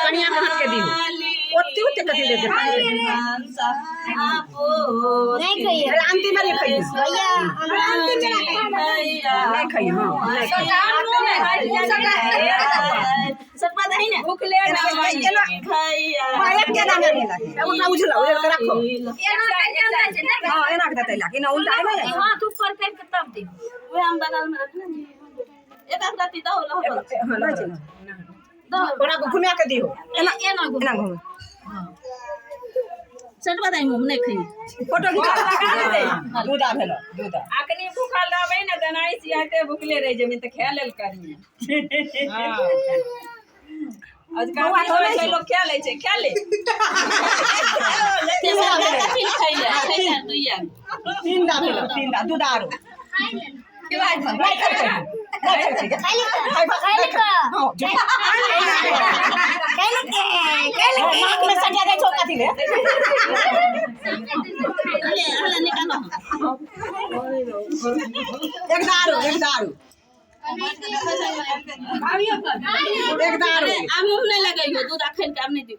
कनिया के हाथ के दी ओत्ती ओत्ती कथी दे दे नहीं खाइए अंतिम में खाइए भैया अंतिम में नहीं खाइए हां सब पता है ना भूख ले ना एक के नाम ले लागे उठा उछला उधर के रखो हां एना के देते लागे ना उल्टा है ना हाथ ऊपर करके तब दे वो हम बगल में रखना एक एक राती दो लो ओना को घुमा के दियो एना एना घुम सट बताई मुंह नहीं खाई फोटो खींचा दूधा भेलो दूधा अखनी भूखल रहबै ना दनाई सियाते भूखले रह जमीन त खा लेल करी हां आज का होय छै लोग खा ले छै खा ले तीन दा भेलो तीन दा दूधा आरो नहीं करते नाक में सजा दे छोका थी ले एक दारू एक दारू आ मुंह नहीं लगाइयो दूध अखन के अब नहीं दियो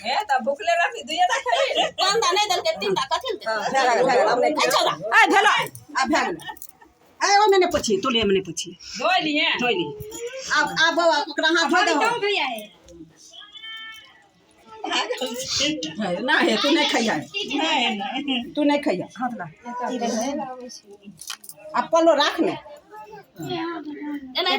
ए त भूखले रहबी दुइया दा खाई कंदा नहीं दल के तीन दा कथि अच्छा ए भेलो आ भेल ए ओ मैंने पूछी तू ले मैंने पूछी धोई लिए अब बाबा ओकरा हाथ धो दो भैया है ना है तू नहीं खइया तू नहीं खइया हाथ ला अब पल्लो राख ले एना